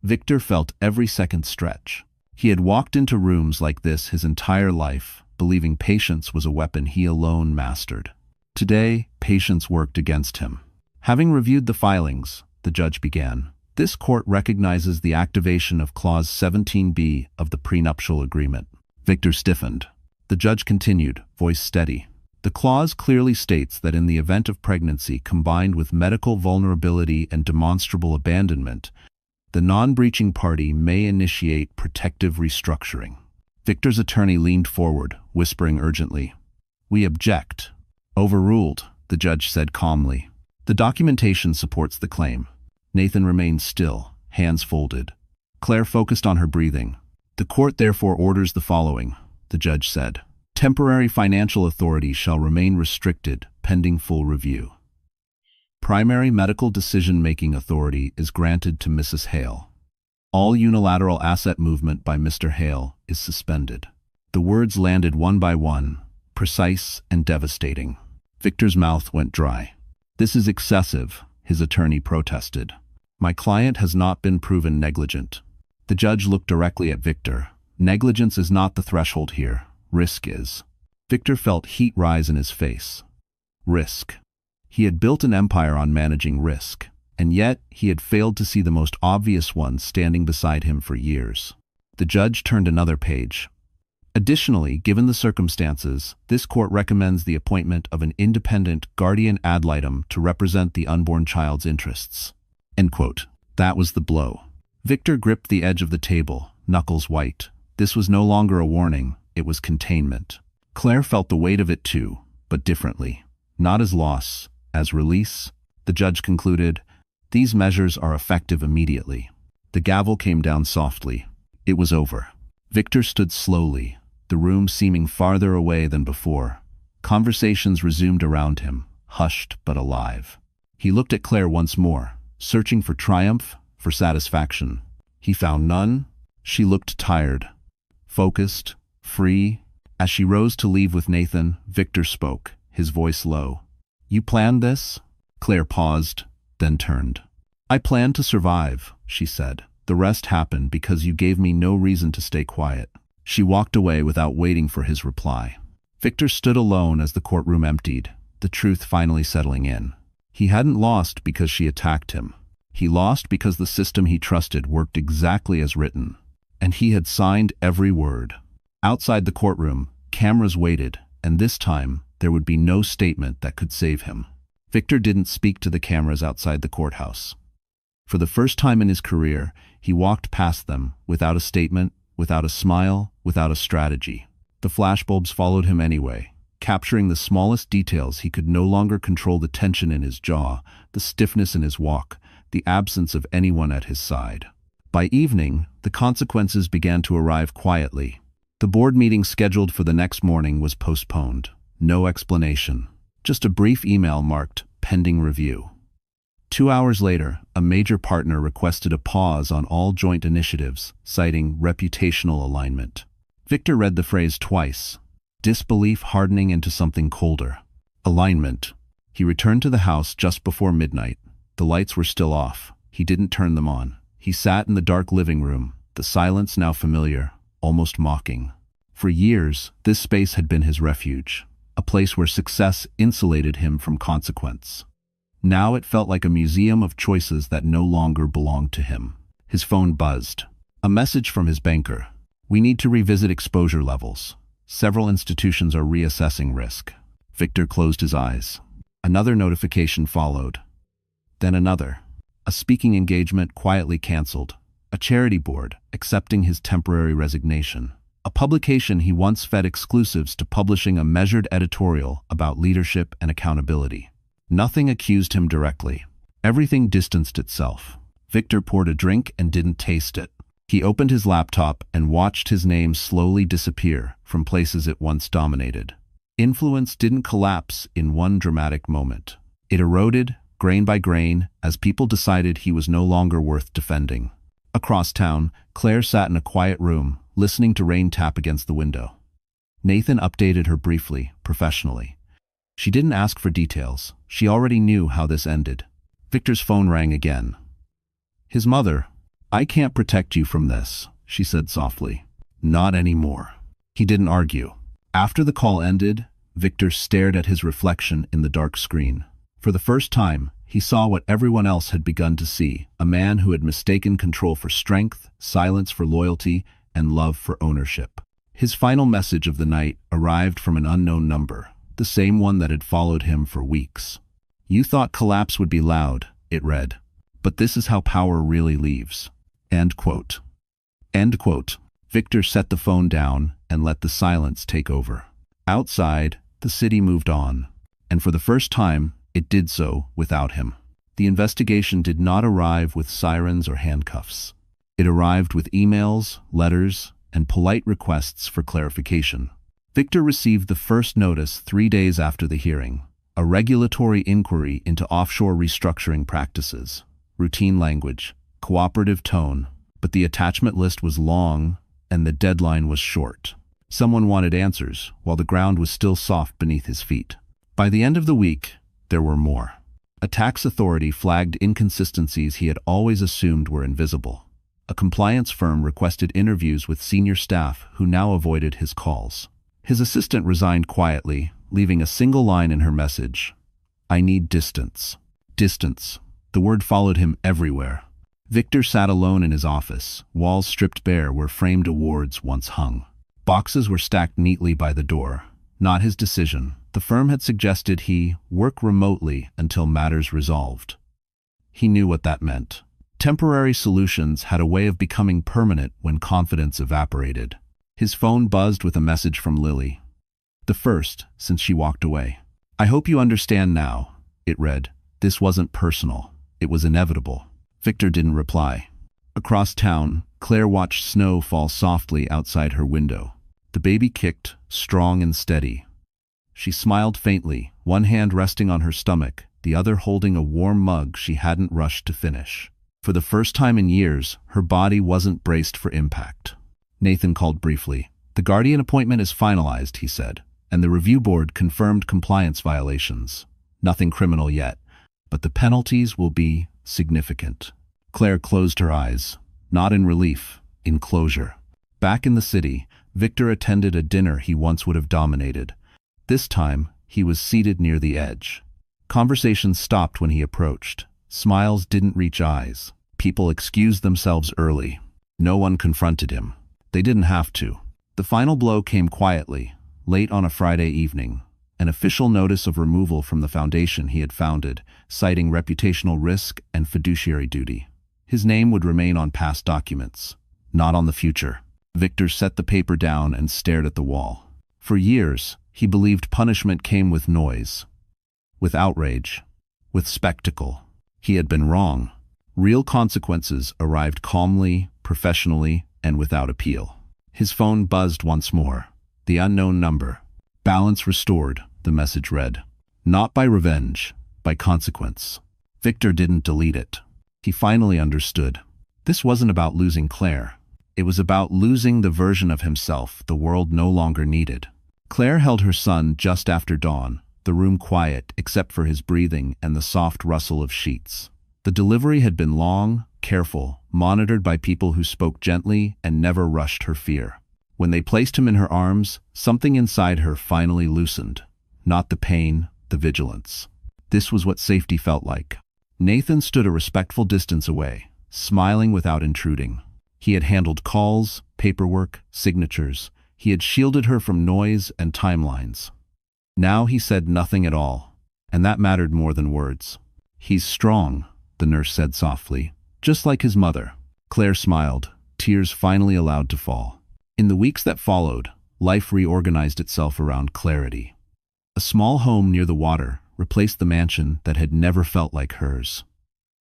Speaker 1: Victor felt every second stretch. He had walked into rooms like this his entire life, believing patience was a weapon he alone mastered. Today, patience worked against him. Having reviewed the filings, the judge began. "This court recognizes the activation of Clause 17B of the prenuptial agreement." Victor stiffened. The judge continued, voice steady. "The clause clearly states that in the event of pregnancy combined with medical vulnerability and demonstrable abandonment, the non-breaching party may initiate protective restructuring." Victor's attorney leaned forward, whispering urgently. "We object." "Overruled," the judge said calmly. "The documentation supports the claim." Nathan remained still, hands folded. Claire focused on her breathing. "The court therefore orders the following," the judge said. "Temporary financial authority shall remain restricted, pending full review. Primary medical decision-making authority is granted to Mrs. Hale. All unilateral asset movement by Mr. Hale is suspended." The words landed one by one, precise and devastating. Victor's mouth went dry. "This is excessive," his attorney protested. "My client has not been proven negligent." The judge looked directly at Victor. "Negligence is not the threshold here. Risk is." Victor felt heat rise in his face. Risk. He had built an empire on managing risk, and yet he had failed to see the most obvious one standing beside him for years. The judge turned another page. "Additionally, given the circumstances, this court recommends the appointment of an independent guardian ad litem to represent the unborn child's interests." End quote. That was the blow. Victor gripped the edge of the table, knuckles white. This was no longer a warning, it was containment. Claire felt the weight of it too, but differently. Not as loss, as release. The judge concluded, "These measures are effective immediately." The gavel came down softly. It was over. Victor stood slowly, the room seeming farther away than before. Conversations resumed around him, hushed but alive. He looked at Claire once more, searching for triumph, for satisfaction. He found none. She looked tired, focused, free. As she rose to leave with Nathan, Victor spoke, his voice low. "You planned this?" Claire paused, then turned. "I planned to survive," she said. The rest happened because you gave me no reason to stay quiet." She walked away without waiting for his reply. Victor stood alone as the courtroom emptied, the truth finally settling in. He hadn't lost because she attacked him. He lost because the system he trusted worked exactly as written, and he had signed every word. Outside the courtroom, cameras waited, and this time, there would be no statement that could save him. Victor didn't speak to the cameras outside the courthouse. For the first time in his career, he walked past them, without a statement, without a smile, without a strategy. The flashbulbs followed him anyway, capturing the smallest details. He could no longer control the tension in his jaw, the stiffness in his walk, the absence of anyone at his side. By evening, the consequences began to arrive quietly. The board meeting scheduled for the next morning was postponed. No explanation. Just a brief email marked pending review. 2 hours later, a major partner requested a pause on all joint initiatives, citing reputational alignment. Victor read the phrase twice, disbelief hardening into something colder. Alignment. He returned to the house just before midnight. The lights were still off. He didn't turn them on. He sat in the dark living room, the silence now familiar, almost mocking. For years, this space had been his refuge, a place where success insulated him from consequence. Now it felt like a museum of choices that no longer belonged to him. His phone buzzed. A message from his banker. "We need to revisit exposure levels. Several institutions are reassessing risk." Victor closed his eyes. Another notification followed. Then another. A speaking engagement quietly canceled. A charity board accepting his temporary resignation. A publication he once fed exclusives to publishing a measured editorial about leadership and accountability. Nothing accused him directly. Everything distanced itself. Victor poured a drink and didn't taste it. He opened his laptop and watched his name slowly disappear from places it once dominated. Influence didn't collapse in one dramatic moment. It eroded, grain by grain, as people decided he was no longer worth defending. Across town, Claire sat in a quiet room, listening to rain tap against the window. Nathan updated her briefly, professionally. She didn't ask for details. She already knew how this ended. Victor's phone rang again. His mother. "I can't protect you from this," she said softly. "Not anymore." He didn't argue. After the call ended, Victor stared at his reflection in the dark screen. For the first time, he saw what everyone else had begun to see, a man who had mistaken control for strength, silence for loyalty, and love for ownership. His final message of the night arrived from an unknown number, the same one that had followed him for weeks. "You thought collapse would be loud," it read, "but this is how power really leaves." End quote. End quote. Victor set the phone down and let the silence take over. Outside, the city moved on, and for the first time, it did so without him. The investigation did not arrive with sirens or handcuffs. It arrived with emails, letters, and polite requests for clarification. Victor received the first notice 3 days after the hearing, a regulatory inquiry into offshore restructuring practices, routine language, cooperative tone, but the attachment list was long and the deadline was short. Someone wanted answers, while the ground was still soft beneath his feet. By the end of the week, there were more. A tax authority flagged inconsistencies he had always assumed were invisible. A compliance firm requested interviews with senior staff who now avoided his calls. His assistant resigned quietly, leaving a single line in her message. "I need distance." Distance. The word followed him everywhere. Victor sat alone in his office, walls stripped bare where framed awards once hung. Boxes were stacked neatly by the door. Not his decision. The firm had suggested he work remotely until matters resolved. He knew what that meant. Temporary solutions had a way of becoming permanent when confidence evaporated. His phone buzzed with a message from Lily. The first since she walked away. "I hope you understand now," it read. "This wasn't personal. It was inevitable." Victor didn't reply. Across town, Claire watched snow fall softly outside her window. The baby kicked, strong and steady. She smiled faintly, one hand resting on her stomach, the other holding a warm mug she hadn't rushed to finish. For the first time in years, her body wasn't braced for impact. Nathan called briefly. "The guardian appointment is finalized," he said, and the review board confirmed compliance violations. Nothing criminal yet, but the penalties will be significant. Claire closed her eyes. Not in relief, in closure. Back in the city, Victor attended a dinner he once would have dominated. This time, he was seated near the edge. Conversations stopped when he approached. Smiles didn't reach eyes. People excused themselves early. No one confronted him. They didn't have to. The final blow came quietly, late on a Friday evening. An official notice of removal from the foundation he had founded, citing reputational risk and fiduciary duty. His name would remain on past documents, not on the future. Victor set the paper down and stared at the wall. For years, he believed punishment came with noise, with outrage, with spectacle. He had been wrong. Real consequences arrived calmly, professionally, and without appeal. His phone buzzed once more. The unknown number. Balance restored, the message read. Not by revenge, by consequence. Victor didn't delete it. He finally understood. This wasn't about losing Claire. It was about losing the version of himself the world no longer needed. Claire held her son just after dawn, the room quiet except for his breathing and the soft rustle of sheets. The delivery had been long, careful, monitored by people who spoke gently and never rushed her fear. When they placed him in her arms, something inside her finally loosened. Not the pain, the vigilance. This was what safety felt like. Nathan stood a respectful distance away, smiling without intruding. He had handled calls, paperwork, signatures. He had shielded her from noise and timelines. Now he said nothing at all, and that mattered more than words. "He's strong," the nurse said softly, "just like his mother." Claire smiled, tears finally allowed to fall. In the weeks that followed, life reorganized itself around clarity. A small home near the water replaced the mansion that had never felt like hers.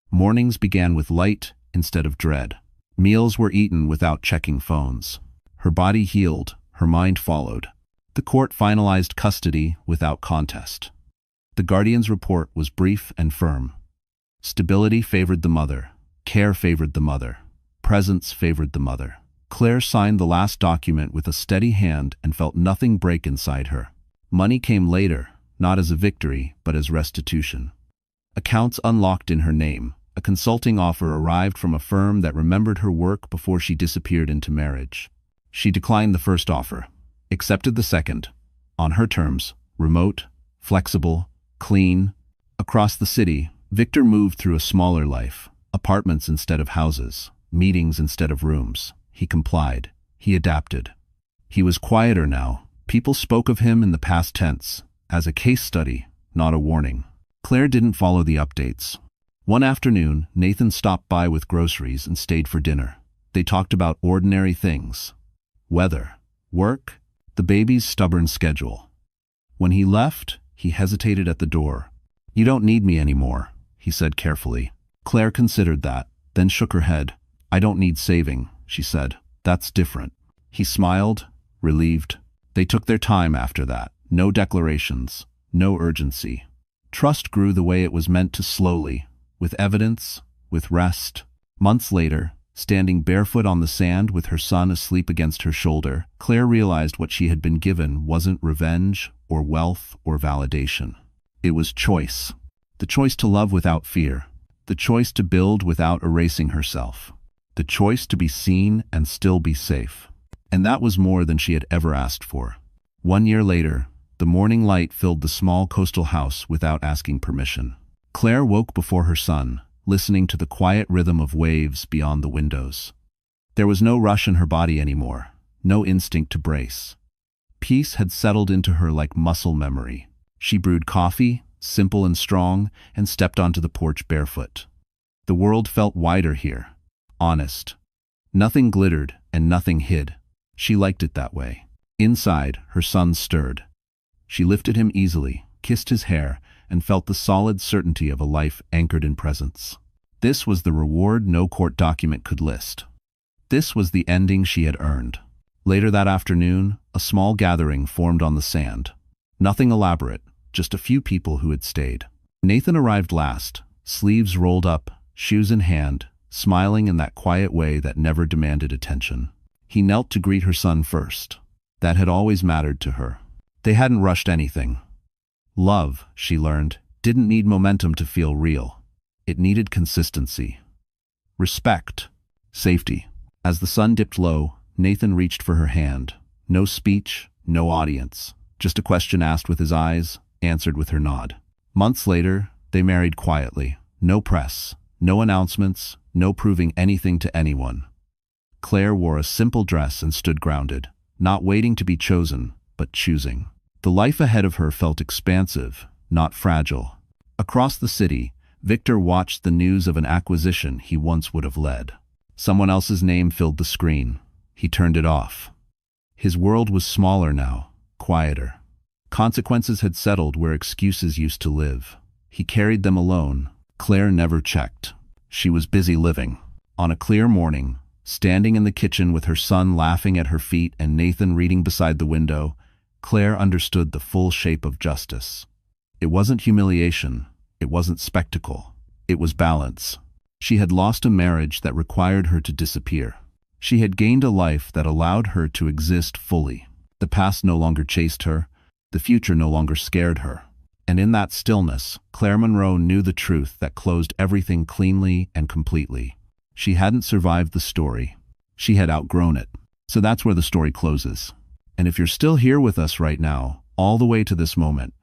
Speaker 1: Mornings began with light instead of dread. Meals were eaten without checking phones. Her body healed, her mind followed. The court finalized custody without contest. The guardian's report was brief and firm. Stability favored the mother. Care favored the mother. Presence favored the mother. Claire signed the last document with a steady hand and felt nothing break inside her. Money came later, not as a victory, but as restitution. Accounts unlocked in her name. A consulting offer arrived from a firm that remembered her work before she disappeared into marriage. She declined the first offer, accepted the second. On her terms, remote, flexible, clean. Across the city, Victor moved through a smaller life. Apartments instead of houses, meetings instead of rooms. He complied. He adapted. He was quieter now. People spoke of him in the past tense, as a case study, not a warning. Claire didn't follow the updates. One afternoon, Nathan stopped by with groceries and stayed for dinner. They talked about ordinary things. Weather, work, the baby's stubborn schedule. When he left, he hesitated at the door. "You don't need me anymore," he said carefully. Claire considered that, then shook her head. "I don't need saving," she said. "That's different." He smiled, relieved. They took their time after that. No declarations, no urgency. Trust grew the way it was meant to slowly, with evidence, with rest. Months later, standing barefoot on the sand with her son asleep against her shoulder, Claire realized what she had been given wasn't revenge or wealth or validation. It was choice. The choice to love without fear. The choice to build without erasing herself. The choice to be seen and still be safe. And that was more than she had ever asked for. 1 year later, the morning light filled the small coastal house without asking permission. Claire woke before her son, listening to the quiet rhythm of waves beyond the windows. There was no rush in her body anymore, no instinct to brace. Peace had settled into her like muscle memory. She brewed coffee, simple and strong, and stepped onto the porch barefoot. The world felt wider here, honest. Nothing glittered and nothing hid. She liked it that way. Inside, her son stirred. She lifted him easily, kissed his hair, and felt the solid certainty of a life anchored in presence. This was the reward no court document could list. This was the ending she had earned. Later that afternoon, a small gathering formed on the sand. Nothing elaborate, just a few people who had stayed. Nathan arrived last, sleeves rolled up, shoes in hand, smiling in that quiet way that never demanded attention. He knelt to greet her son first. That had always mattered to her. They hadn't rushed anything. Love, she learned, didn't need momentum to feel real. It needed consistency. Respect. Safety. As the sun dipped low, Nathan reached for her hand. No speech, no audience. Just a question asked with his eyes, answered with her nod. Months later, they married quietly. No press, no announcements, no proving anything to anyone. Claire wore a simple dress and stood grounded, not waiting to be chosen, but choosing. The life ahead of her felt expansive, not fragile. Across the city, Victor watched the news of an acquisition he once would have led. Someone else's name filled the screen. He turned it off. His world was smaller now, quieter. Consequences had settled where excuses used to live. He carried them alone. Claire never checked. She was busy living. On a clear morning, standing in the kitchen with her son laughing at her feet and Nathan reading beside the window, Claire understood the full shape of justice. It wasn't humiliation. It wasn't spectacle. It was balance. She had lost a marriage that required her to disappear. She had gained a life that allowed her to exist fully. The past no longer chased her. The future no longer scared her. And in that stillness, Claire Monroe knew the truth that closed everything cleanly and completely. She hadn't survived the story. She had outgrown it. So that's where the story closes. And if you're still here with us right now, all the way to this moment,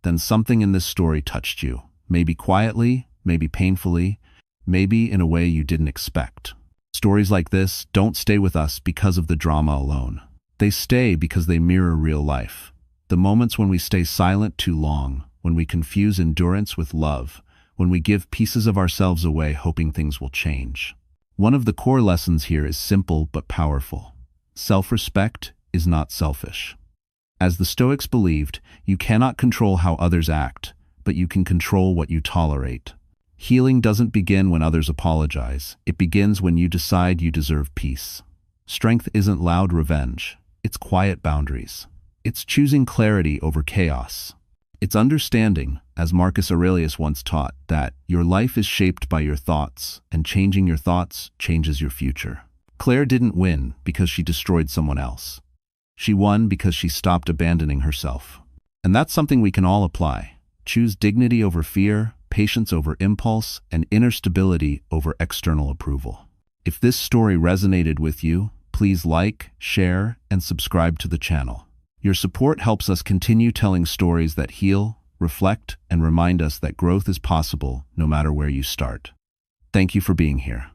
Speaker 1: then something in this story touched you. Maybe quietly, maybe painfully, maybe in a way you didn't expect. Stories like this don't stay with us because of the drama alone. They stay because they mirror real life. The moments when we stay silent too long, when we confuse endurance with love, when we give pieces of ourselves away hoping things will change. One of the core lessons here is simple but powerful. Self-respect is not selfish. As the Stoics believed, you cannot control how others act, but you can control what you tolerate. Healing doesn't begin when others apologize. It begins when you decide you deserve peace. Strength isn't loud revenge. It's quiet boundaries. It's choosing clarity over chaos. It's understanding, as Marcus Aurelius once taught, that your life is shaped by your thoughts, and changing your thoughts changes your future. Claire didn't win because she destroyed someone else. She won because she stopped abandoning herself. And that's something we can all apply. Choose dignity over fear, patience over impulse, and inner stability over external approval. If this story resonated with you, please like, share, and subscribe to the channel. Your support helps us continue telling stories that heal, reflect, and remind us that growth is possible no matter where you start. Thank you for being here.